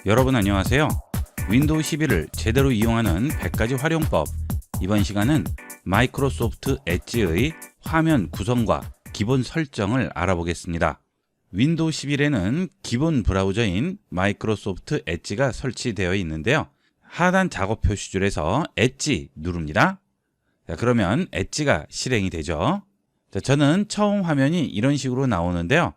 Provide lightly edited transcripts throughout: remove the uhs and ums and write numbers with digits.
여러분 안녕하세요. 윈도우 11을 제대로 이용하는 100가지 활용법. 이번 시간은 마이크로소프트 엣지의 화면 구성과 기본 설정을 알아보겠습니다. 윈도우 11에는 기본 브라우저인 마이크로소프트 엣지가 설치되어 있는데요. 하단 작업 표시줄에서 엣지 누릅니다. 그러면 엣지가 실행이 되죠. 저는 처음 화면이 이런 식으로 나오는데요.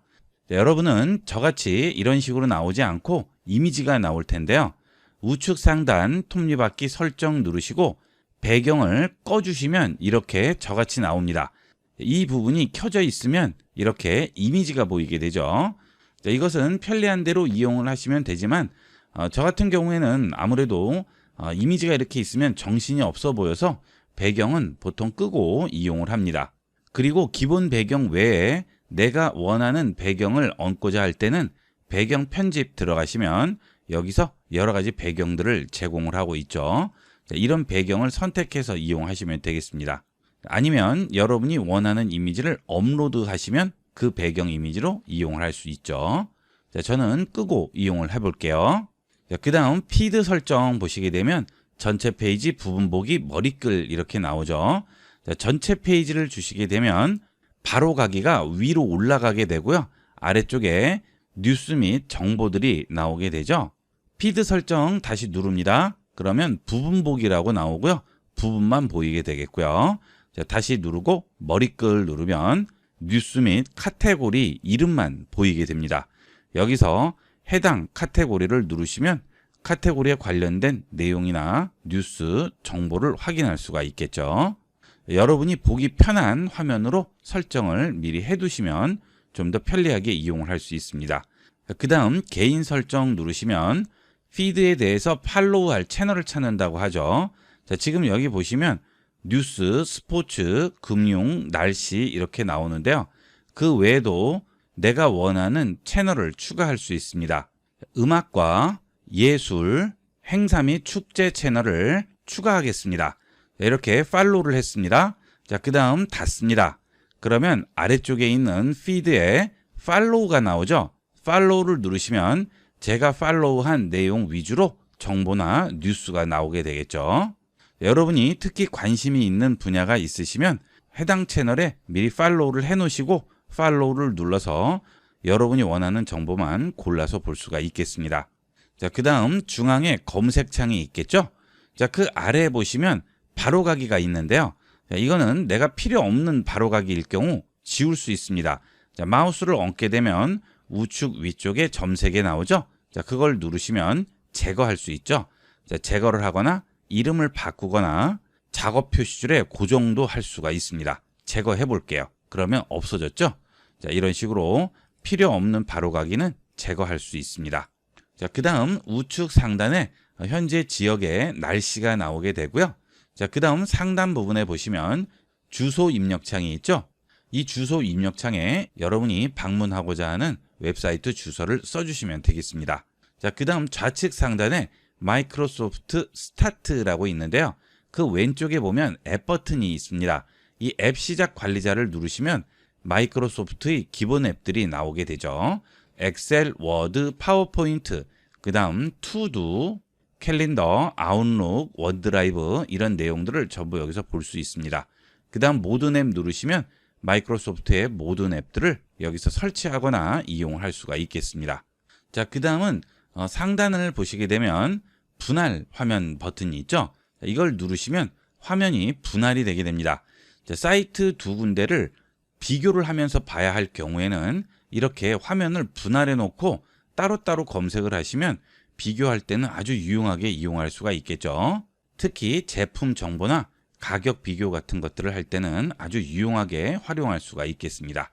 여러분은 저같이 이런 식으로 나오지 않고 이미지가 나올 텐데요. 우측 상단 톱니바퀴 설정 누르시고 배경을 꺼주시면 이렇게 저같이 나옵니다. 이 부분이 켜져 있으면 이렇게 이미지가 보이게 되죠. 이것은 편리한 대로 이용을 하시면 되지만 저 같은 경우에는 아무래도 이미지가 이렇게 있으면 정신이 없어 보여서 배경은 보통 끄고 이용을 합니다. 그리고 기본 배경 외에 내가 원하는 배경을 얹고자 할 때는 배경 편집 들어가시면 여기서 여러 가지 배경들을 제공을 하고 있죠. 이런 배경을 선택해서 이용하시면 되겠습니다. 아니면 여러분이 원하는 이미지를 업로드 하시면 그 배경 이미지로 이용을 할 수 있죠. 저는 끄고 이용을 해볼게요. 그 다음 피드 설정 보시게 되면 전체 페이지 부분 보기 머리글 이렇게 나오죠. 전체 페이지를 주시게 되면 바로 가기가 위로 올라가게 되고요. 아래쪽에 뉴스 및 정보들이 나오게 되죠. 피드 설정 다시 누릅니다. 그러면 부분 보기라고 나오고요. 부분만 보이게 되겠고요. 다시 누르고 머리글 누르면 뉴스 및 카테고리 이름만 보이게 됩니다. 여기서 해당 카테고리를 누르시면 카테고리에 관련된 내용이나 뉴스, 정보를 확인할 수가 있겠죠. 여러분이 보기 편한 화면으로 설정을 미리 해두시면 좀 더 편리하게 이용을 할 수 있습니다. 그 다음 개인 설정 누르시면 피드에 대해서 팔로우할 채널을 찾는다고 하죠. 지금 여기 보시면 뉴스, 스포츠, 금융, 날씨 이렇게 나오는데요. 그 외에도 내가 원하는 채널을 추가할 수 있습니다. 음악과 예술, 행사 및 축제 채널을 추가하겠습니다. 이렇게 팔로우를 했습니다. 그 다음 닫습니다. 그러면 아래쪽에 있는 피드에 팔로우가 나오죠. 팔로우를 누르시면 제가 팔로우한 내용 위주로 정보나 뉴스가 나오게 되겠죠. 여러분이 특히 관심이 있는 분야가 있으시면 해당 채널에 미리 팔로우를 해 놓으시고 팔로우를 눌러서 여러분이 원하는 정보만 골라서 볼 수가 있겠습니다. 그 다음 중앙에 검색창이 있겠죠. 그 아래에 보시면 바로가기가 있는데요. 이거는 내가 필요 없는 바로가기일 경우 지울 수 있습니다. 마우스를 얹게 되면 우측 위쪽에 점색이 나오죠. 그걸 누르시면 제거할 수 있죠. 제거를 하거나 이름을 바꾸거나 작업 표시줄에 고정도 할 수가 있습니다. 제거해 볼게요. 그러면 없어졌죠. 이런 식으로 필요 없는 바로가기는 제거할 수 있습니다. 그 다음 우측 상단에 현재 지역의 날씨가 나오게 되고요. 그 다음 상단 부분에 보시면 주소 입력창이 있죠. 이 주소 입력창에 여러분이 방문하고자 하는 웹사이트 주소를 써주시면 되겠습니다. 그 다음 좌측 상단에 마이크로소프트 스타트라고 있는데요. 그 왼쪽에 보면 앱 버튼이 있습니다. 이 앱 시작 관리자를 누르시면 마이크로소프트의 기본 앱들이 나오게 되죠. 엑셀, 워드, 파워포인트, 그 다음 투두, 캘린더, 아웃룩, 원드라이브 이런 내용들을 전부 여기서 볼 수 있습니다. 그 다음 모든 앱 누르시면 마이크로소프트의 모든 앱들을 여기서 설치하거나 이용할 수가 있겠습니다. 그 다음은 상단을 보시게 되면 분할 화면 버튼이 있죠. 이걸 누르시면 화면이 분할이 되게 됩니다. 사이트 두 군데를 비교를 하면서 봐야 할 경우에는 이렇게 화면을 분할해 놓고 따로따로 검색을 하시면 비교할 때는 아주 유용하게 이용할 수가 있겠죠. 특히 제품 정보나 가격 비교 같은 것들을 할 때는 아주 유용하게 활용할 수가 있겠습니다.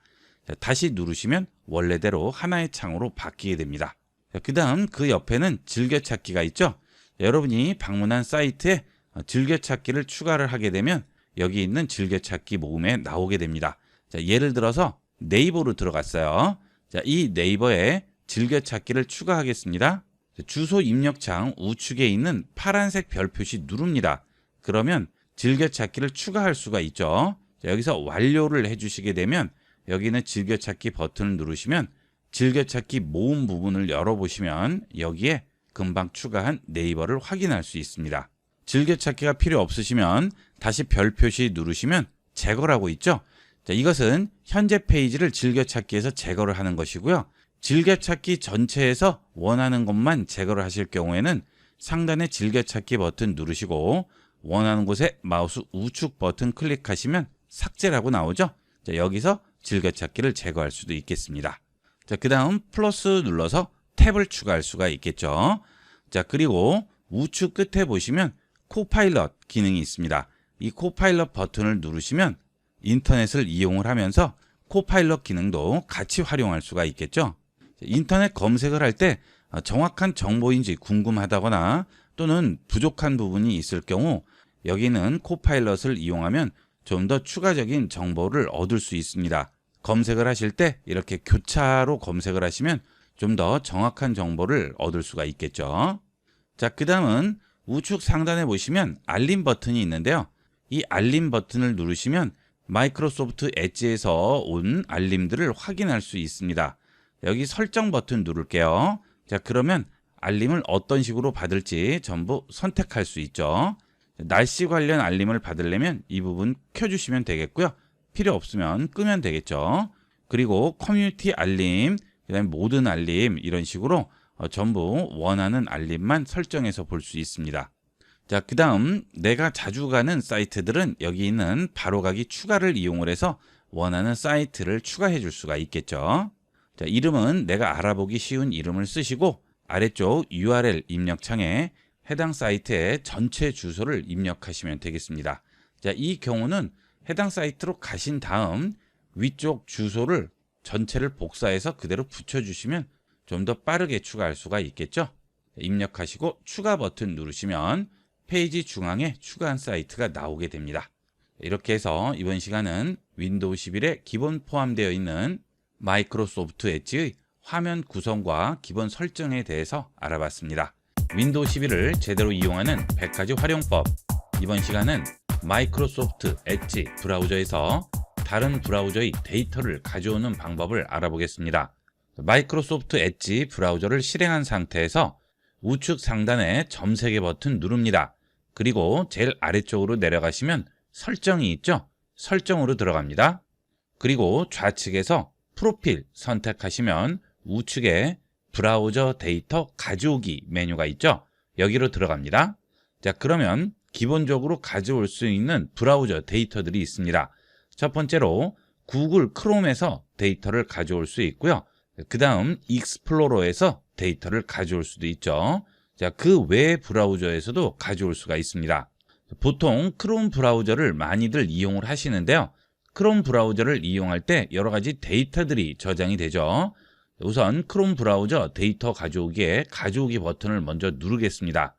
다시 누르시면 원래대로 하나의 창으로 바뀌게 됩니다. 그 다음 그 옆에는 즐겨찾기가 있죠. 여러분이 방문한 사이트에 즐겨찾기를 추가를 하게 되면 여기 있는 즐겨찾기 모음에 나오게 됩니다. 예를 들어서 네이버로 들어갔어요. 이 네이버에 즐겨찾기를 추가하겠습니다. 주소 입력창 우측에 있는 파란색 별 표시 누릅니다. 그러면 즐겨찾기를 추가할 수가 있죠. 여기서 완료를 해주시게 되면 여기는 즐겨찾기 버튼을 누르시면 즐겨찾기 모음 부분을 열어보시면 여기에 금방 추가한 네이버를 확인할 수 있습니다. 즐겨찾기가 필요 없으시면 다시 별 표시 누르시면 제거라고 있죠. 자, 이것은 현재 페이지를 즐겨찾기에서 제거를 하는 것이고요. 즐겨찾기 전체에서 원하는 것만 제거를 하실 경우에는 상단의 즐겨찾기 버튼 누르시고 원하는 곳에 마우스 우측 버튼 클릭하시면 삭제라고 나오죠. 자, 여기서 즐겨찾기를 제거할 수도 있겠습니다. 자, 그 다음 플러스 눌러서 탭을 추가할 수가 있겠죠. 자, 그리고 우측 끝에 보시면 코파일럿 기능이 있습니다. 이 코파일럿 버튼을 누르시면 인터넷을 이용을 하면서 코파일럿 기능도 같이 활용할 수가 있겠죠. 인터넷 검색을 할 때 정확한 정보인지 궁금하다거나 또는 부족한 부분이 있을 경우 여기는 코파일럿을 이용하면 좀 더 추가적인 정보를 얻을 수 있습니다. 검색을 하실 때 이렇게 교차로 검색을 하시면 좀 더 정확한 정보를 얻을 수가 있겠죠. 자, 그 다음은 우측 상단에 보시면 알림 버튼이 있는데요. 이 알림 버튼을 누르시면 마이크로소프트 엣지에서 온 알림들을 확인할 수 있습니다. 여기 설정 버튼 누를게요. 자, 그러면 알림을 어떤 식으로 받을지 전부 선택할 수 있죠. 날씨 관련 알림을 받으려면 이 부분 켜주시면 되겠고요. 필요 없으면 끄면 되겠죠. 그리고 커뮤니티 알림, 그다음에 모든 알림 이런 식으로 전부 원하는 알림만 설정해서 볼 수 있습니다. 자, 그 다음 내가 자주 가는 사이트들은 여기 있는 바로가기 추가를 이용을 해서 원하는 사이트를 추가해 줄 수가 있겠죠. 자, 이름은 내가 알아보기 쉬운 이름을 쓰시고 아래쪽 URL 입력창에 해당 사이트의 전체 주소를 입력하시면 되겠습니다. 자, 이 경우는 해당 사이트로 가신 다음 위쪽 주소를 전체를 복사해서 그대로 붙여주시면 좀 더 빠르게 추가할 수가 있겠죠. 입력하시고 추가 버튼 누르시면 페이지 중앙에 추가한 사이트가 나오게 됩니다. 이렇게 해서 이번 시간은 윈도우 11에 기본 포함되어 있는 마이크로소프트 엣지의 화면 구성과 기본 설정에 대해서 알아봤습니다. 윈도우 11을 제대로 이용하는 100가지 활용법. 이번 시간은 마이크로소프트 엣지 브라우저에서 다른 브라우저의 데이터를 가져오는 방법을 알아보겠습니다. 마이크로소프트 엣지 브라우저를 실행한 상태에서 우측 상단에 점 3개 버튼 누릅니다. 그리고 제일 아래쪽으로 내려가시면 설정이 있죠? 설정으로 들어갑니다. 그리고 좌측에서 프로필 선택하시면 우측에 브라우저 데이터 가져오기 메뉴가 있죠? 여기로 들어갑니다. 자, 그러면 기본적으로 가져올 수 있는 브라우저 데이터들이 있습니다. 첫 번째로 구글 크롬에서 데이터를 가져올 수 있고요. 그 다음 익스플로러에서 데이터를 가져올 수도 있죠. 자, 그 외 브라우저에서도 가져올 수가 있습니다. 보통 크롬 브라우저를 많이들 이용을 하시는데요. 크롬 브라우저를 이용할 때 여러 가지 데이터들이 저장이 되죠. 우선 크롬 브라우저 데이터 가져오기에 가져오기 버튼을 먼저 누르겠습니다.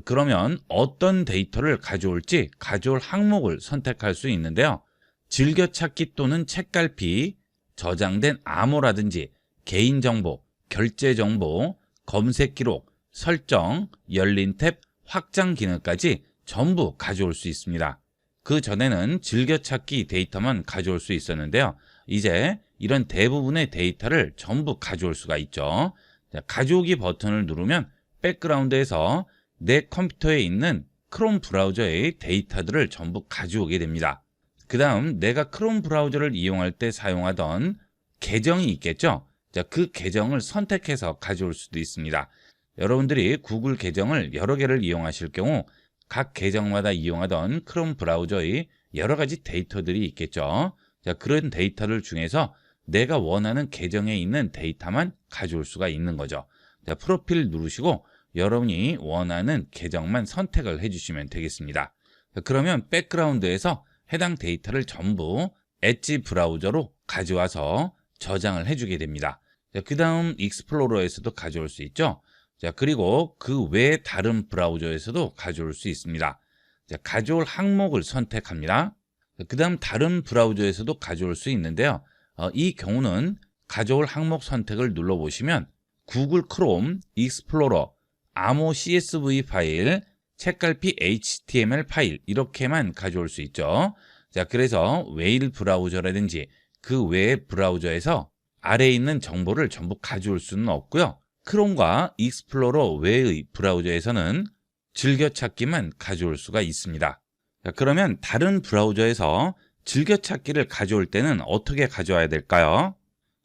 그러면 어떤 데이터를 가져올지 가져올 항목을 선택할 수 있는데요. 즐겨찾기 또는 책갈피, 저장된 암호라든지 개인정보, 결제정보, 검색기록, 설정, 열린 탭, 확장 기능까지 전부 가져올 수 있습니다. 그 전에는 즐겨찾기 데이터만 가져올 수 있었는데요. 이제 이런 대부분의 데이터를 전부 가져올 수가 있죠. 자, 가져오기 버튼을 누르면 백그라운드에서 내 컴퓨터에 있는 크롬 브라우저의 데이터들을 전부 가져오게 됩니다. 그 다음 내가 크롬 브라우저를 이용할 때 사용하던 계정이 있겠죠. 자, 그 계정을 선택해서 가져올 수도 있습니다. 여러분들이 구글 계정을 여러 개를 이용하실 경우 각 계정마다 이용하던 크롬 브라우저의 여러 가지 데이터들이 있겠죠. 자, 그런 데이터를 중에서 내가 원하는 계정에 있는 데이터만 가져올 수가 있는 거죠. 자, 프로필 누르시고 여러분이 원하는 계정만 선택을 해주시면 되겠습니다. 자, 그러면 백그라운드에서 해당 데이터를 전부 엣지 브라우저로 가져와서 저장을 해주게 됩니다. 자, 그 다음 익스플로러에서도 가져올 수 있죠. 자, 그리고 그 외 다른 브라우저에서도 가져올 수 있습니다. 자, 가져올 항목을 선택합니다. 그 다음 다른 브라우저에서도 가져올 수 있는데요. 이 경우는 가져올 항목 선택을 눌러보시면 구글 크롬, 익스플로러, 암호 CSV 파일, 책갈피 HTML 파일 이렇게만 가져올 수 있죠. 자, 그래서 웨일 브라우저라든지 그 외의 브라우저에서 아래에 있는 정보를 전부 가져올 수는 없고요. 크롬과 익스플로러 외의 브라우저에서는 즐겨찾기만 가져올 수가 있습니다. 자, 그러면 다른 브라우저에서 즐겨찾기를 가져올 때는 어떻게 가져와야 될까요?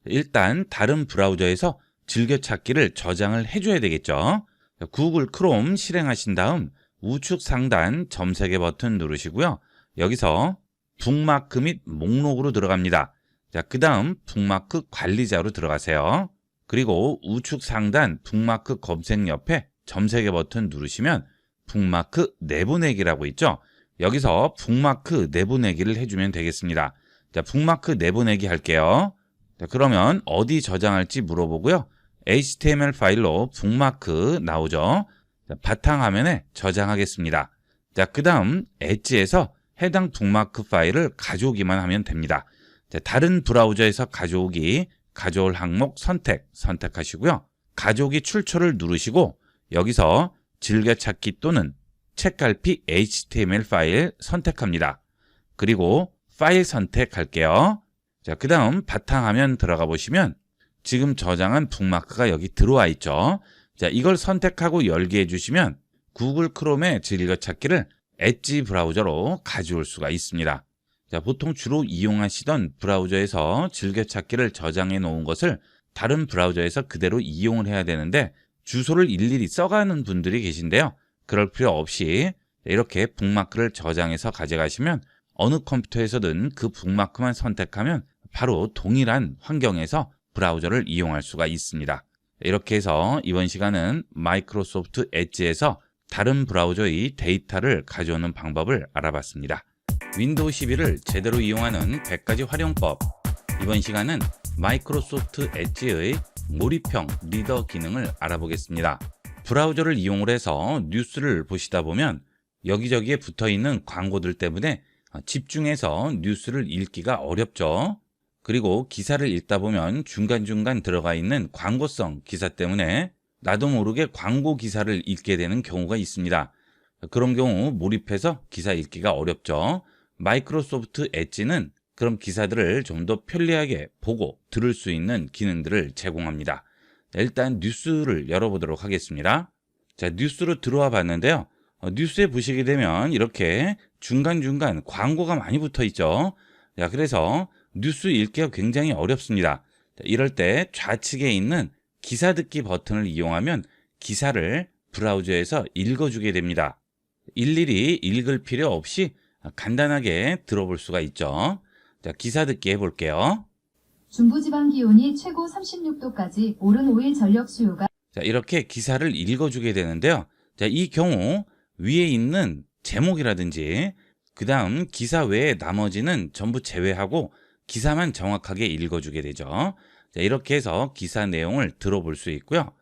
일단 다른 브라우저에서 즐겨찾기를 저장을 해줘야 되겠죠. 구글 크롬 실행하신 다음 우측 상단 점 3개 버튼 누르시고요. 여기서 북마크 및 목록으로 들어갑니다. 자, 그 다음 북마크 관리자로 들어가세요. 그리고 우측 상단 북마크 검색 옆에 점 3개 버튼 누르시면 북마크 내보내기라고 있죠. 여기서 북마크 내보내기를 해주면 되겠습니다. 자, 북마크 내보내기 할게요. 자, 그러면 어디 저장할지 물어보고요. HTML 파일로 북마크 나오죠. 자, 바탕화면에 저장하겠습니다. 자, 그 다음 엣지에서 해당 북마크 파일을 가져오기만 하면 됩니다. 자, 다른 브라우저에서 가져올 항목 선택하시고요. 가져오기 출처를 누르시고 여기서 즐겨찾기 또는 책갈피 HTML 파일 선택합니다. 그리고 파일 선택할게요. 자, 그 다음 바탕화면 들어가 보시면 지금 저장한 북마크가 여기 들어와 있죠. 자, 이걸 선택하고 열게 해주시면 구글 크롬의 즐겨찾기를 엣지 브라우저로 가져올 수가 있습니다. 자, 보통 주로 이용하시던 브라우저에서 즐겨찾기를 저장해 놓은 것을 다른 브라우저에서 그대로 이용을 해야 되는데 주소를 일일이 써가는 분들이 계신데요. 그럴 필요 없이 이렇게 북마크를 저장해서 가져가시면 어느 컴퓨터에서든 그 북마크만 선택하면 바로 동일한 환경에서 브라우저를 이용할 수가 있습니다. 이렇게 해서 이번 시간은 마이크로소프트 엣지에서 다른 브라우저의 데이터를 가져오는 방법을 알아봤습니다. 윈도우 11을 제대로 이용하는 100가지 활용법. 이번 시간은 마이크로소프트 엣지의 몰입형 리더 기능을 알아보겠습니다. 브라우저를 이용을 해서 뉴스를 보시다 보면 여기저기에 붙어있는 광고들 때문에 집중해서 뉴스를 읽기가 어렵죠. 그리고 기사를 읽다 보면 중간중간 들어가 있는 광고성 기사 때문에 나도 모르게 광고 기사를 읽게 되는 경우가 있습니다. 그런 경우 몰입해서 기사 읽기가 어렵죠. 마이크로소프트 엣지는 그런 기사들을 좀 더 편리하게 보고 들을 수 있는 기능들을 제공합니다. 일단 뉴스를 열어보도록 하겠습니다. 자, 뉴스로 들어와 봤는데요. 뉴스에 보시게 되면 이렇게 중간중간 광고가 많이 붙어 있죠. 자, 그래서 뉴스 읽기가 굉장히 어렵습니다. 자, 이럴 때 좌측에 있는 기사 듣기 버튼을 이용하면 기사를 브라우저에서 읽어주게 됩니다. 일일이 읽을 필요 없이 간단하게 들어볼 수가 있죠. 자, 기사 듣기 해볼게요. 중부지방 기온이 최고 36도까지 오른 5일 전력 수요가. 자, 이렇게 기사를 읽어주게 되는데요. 자, 이 경우 위에 있는 제목이라든지 그 다음 기사 외에 나머지는 전부 제외하고 기사만 정확하게 읽어주게 되죠. 자, 이렇게 해서 기사 내용을 들어볼 수 있고요.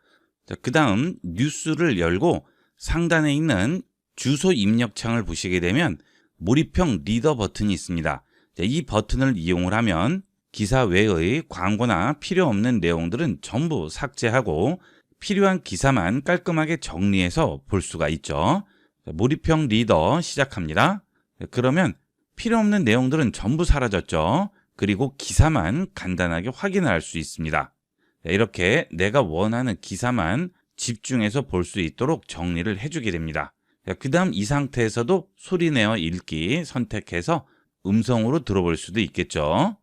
자, 그 다음 뉴스를 열고 상단에 있는 주소 입력 창을 보시게 되면 몰입형 리더 버튼이 있습니다. 자, 이 버튼을 이용을 하면 기사 외의 광고나 필요 없는 내용들은 전부 삭제하고 필요한 기사만 깔끔하게 정리해서 볼 수가 있죠. 자, 몰입형 리더 시작합니다. 자, 그러면 필요 없는 내용들은 전부 사라졌죠. 그리고 기사만 간단하게 확인할 수 있습니다. 자, 이렇게 내가 원하는 기사만 집중해서 볼 수 있도록 정리를 해주게 됩니다. 그 다음 이 상태에서도 소리내어 읽기 선택해서 음성으로 들어볼 수도 있겠죠.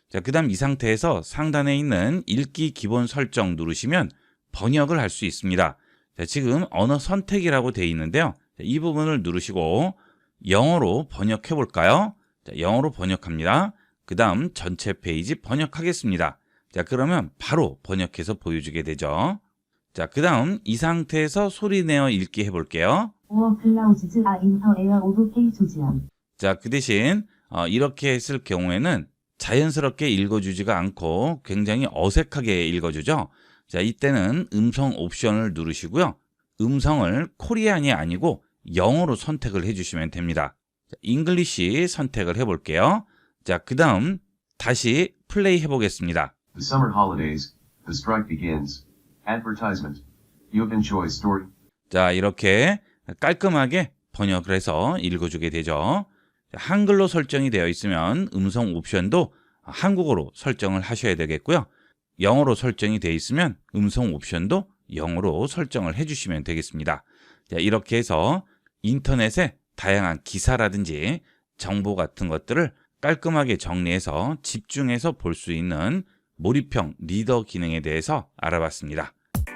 자, 그 다음 이 상태에서 상단에 있는 읽기 기본 설정 누르시면 번역을 할 수 있습니다. 자, 지금 언어 선택이라고 되어 있는데요. 자, 이 부분을 누르시고 영어로 번역해 볼까요? 자, 영어로 번역합니다. 그 다음 전체 페이지 번역하겠습니다. 자, 그러면 바로 번역해서 보여주게 되죠. 자, 그 다음 이 상태에서 소리내어 읽기 해볼게요. 자, 그 대신 이렇게 했을 경우에는 자연스럽게 읽어주지가 않고 굉장히 어색하게 읽어주죠. 자, 이때는 음성 옵션을 누르시고요. 음성을 코리안이 아니고 영어로 선택을 해주시면 됩니다. 자, 잉글리시 선택을 해볼게요. 자, 그 다음 다시 플레이 해보겠습니다. The summer holidays, the strike begins. Advertisement. You have enjoyed story. 자, 이렇게 깔끔하게 번역을 해서 읽어주게 되죠. 한글로 설정이 되어 있으면 음성 옵션도 한국어로 설정을 하셔야 되겠고요. 영어로 설정이 되어 있으면 음성 옵션도 0으로 설정을 해주시면 되겠습니다. 자, 이렇게 해서 인터넷에 다양한 기사라든지 정보 같은 것들을 깔끔하게 정리해서 집중해서 볼 수 있는 몰입형 리더 기능에 대해서 알아봤습니다.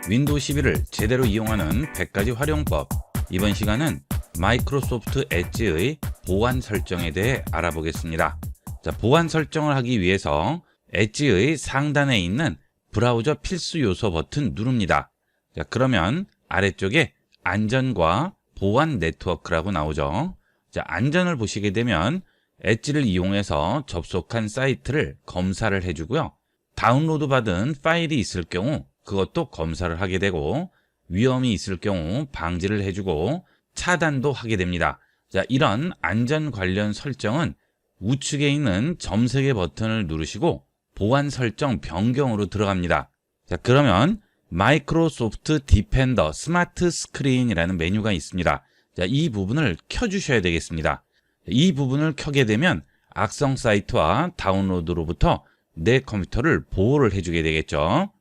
윈도우 11을 제대로 이용하는 100가지 활용법. 이번 시간은 마이크로소프트 엣지의 보안 설정에 대해 알아보겠습니다. 자, 보안 설정을 하기 위해서 엣지의 상단에 있는 브라우저 필수 요소 버튼 누릅니다. 자, 그러면 아래쪽에 안전과 보안 네트워크라고 나오죠. 자, 안전을 보시게 되면 엣지를 이용해서 접속한 사이트를 검사를 해주고요. 다운로드 받은 파일이 있을 경우 그것도 검사를 하게 되고, 위험이 있을 경우 방지를 해주고 차단도 하게 됩니다. 자, 이런 안전 관련 설정은 우측에 있는 점색의 버튼을 누르시고 보안 설정 변경으로 들어갑니다. 자, 그러면 마이크로소프트 디펜더 스마트 스크린이라는 메뉴가 있습니다. 자, 이 부분을 켜주셔야 되겠습니다. 이 부분을 켜게 되면 악성 사이트와 다운로드로부터 내 컴퓨터를 보호를 해주게 되겠죠.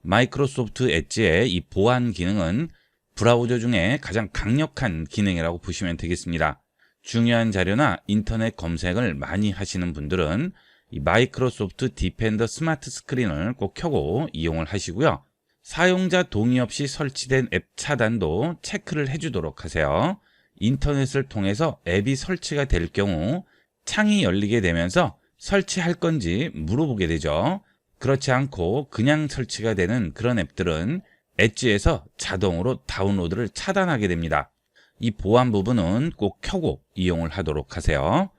마이크로소프트 엣지의 이 보안 기능은 브라우저 중에 가장 강력한 기능이라고 보시면 되겠습니다. 중요한 자료나 인터넷 검색을 많이 하시는 분들은 이 마이크로소프트 디펜더 스마트 스크린을 꼭 켜고 이용을 하시고요. 사용자 동의 없이 설치된 앱 차단도 체크를 해주도록 하세요. 인터넷을 통해서 앱이 설치가 될 경우 창이 열리게 되면서 설치할 건지 물어보게 되죠. 그렇지 않고 그냥 설치가 되는 그런 앱들은 엣지에서 자동으로 다운로드를 차단하게 됩니다. 이 보안 부분은 꼭 켜고 이용을 하도록 하세요.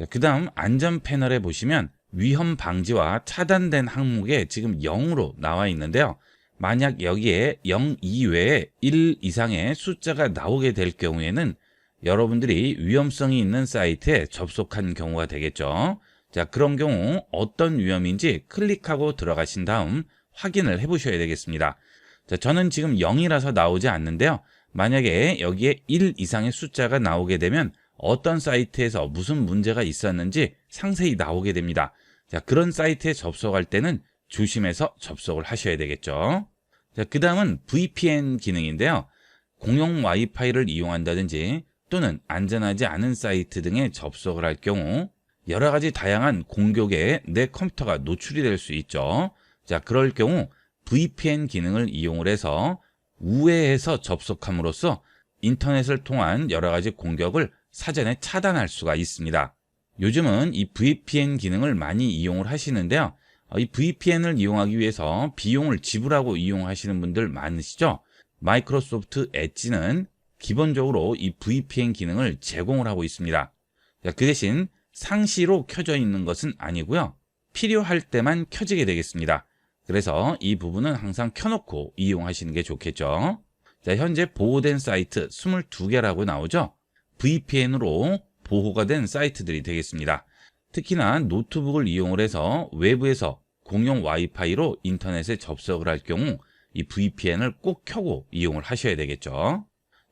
그 다음 안전 패널에 보시면 위험 방지와 차단된 항목에 지금 0으로 나와 있는데요. 만약 여기에 0 이외에 1 이상의 숫자가 나오게 될 경우에는 여러분들이 위험성이 있는 사이트에 접속한 경우가 되겠죠. 자, 그런 경우 어떤 위험인지 클릭하고 들어가신 다음 확인을 해 보셔야 되겠습니다. 자, 저는 지금 0이라서 나오지 않는데요. 만약에 여기에 1 이상의 숫자가 나오게 되면 어떤 사이트에서 무슨 문제가 있었는지 상세히 나오게 됩니다. 자, 그런 사이트에 접속할 때는 조심해서 접속을 하셔야 되겠죠. 자, 그 다음은 VPN 기능인데요. 공용 와이파이를 이용한다든지 또는 안전하지 않은 사이트 등에 접속을 할 경우 여러 가지 다양한 공격에 내 컴퓨터가 노출이 될 수 있죠. 자, 그럴 경우 VPN 기능을 이용을 해서 우회해서 접속함으로써 인터넷을 통한 여러 가지 공격을 사전에 차단할 수가 있습니다. 요즘은 이 VPN 기능을 많이 이용을 하시는데요. 이 VPN을 이용하기 위해서 비용을 지불하고 이용하시는 분들 많으시죠? 마이크로소프트 엣지는 기본적으로 이 VPN 기능을 제공을 하고 있습니다. 자, 그 대신 상시로 켜져 있는 것은 아니고요. 필요할 때만 켜지게 되겠습니다. 그래서 이 부분은 항상 켜놓고 이용하시는 게 좋겠죠. 자, 현재 보호된 사이트 22개라고 나오죠. VPN으로 보호가 된 사이트들이 되겠습니다. 특히나 노트북을 이용을 해서 외부에서 공용 와이파이로 인터넷에 접속을 할 경우 이 VPN을 꼭 켜고 이용을 하셔야 되겠죠.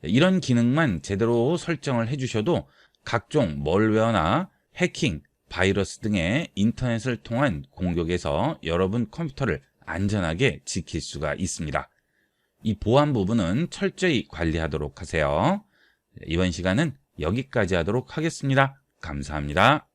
이런 기능만 제대로 설정을 해주셔도 각종 멀웨어나 해킹, 바이러스 등의 인터넷을 통한 공격에서 여러분 컴퓨터를 안전하게 지킬 수가 있습니다. 이 보안 부분은 철저히 관리하도록 하세요. 이번 시간은 여기까지 하도록 하겠습니다. 감사합니다.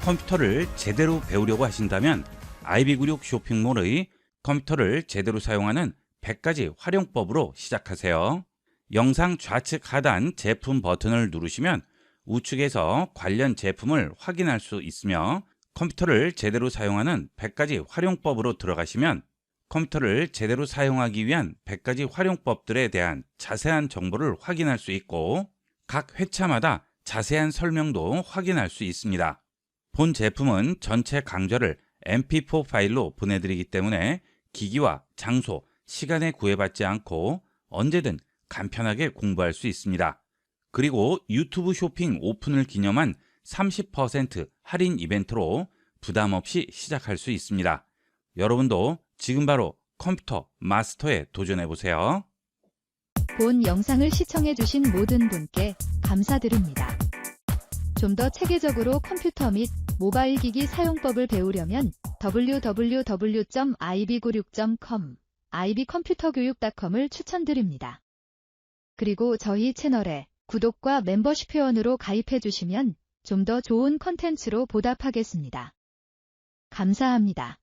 컴퓨터를 제대로 배우려고 하신다면 아이비구육 쇼핑몰의 컴퓨터를 제대로 사용하는 100가지 활용법으로 시작하세요. 영상 좌측 하단 제품 버튼을 누르시면 우측에서 관련 제품을 확인할 수 있으며 컴퓨터를 제대로 사용하는 100가지 활용법으로 들어가시면 컴퓨터를 제대로 사용하기 위한 100가지 활용법들에 대한 자세한 정보를 확인할 수 있고 각 회차마다 자세한 설명도 확인할 수 있습니다. 본 제품은 전체 강좌를 mp4 파일로 보내드리기 때문에 기기와 장소, 시간에 구애받지 않고 언제든 간편하게 공부할 수 있습니다. 그리고 유튜브 쇼핑 오픈을 기념한 30% 할인 이벤트로 부담 없이 시작할 수 있습니다. 여러분도 지금 바로 컴퓨터 마스터에 도전해보세요. 본 영상을 시청해주신 모든 분께 감사드립니다. 좀 더 체계적으로 컴퓨터 및 모바일 기기 사용법을 배우려면 www.ib96.com, ib컴퓨터교육.com을 추천드립니다. 그리고 저희 채널에 구독과 멤버십 회원으로 가입해 주시면 좀 더 좋은 컨텐츠로 보답하겠습니다. 감사합니다.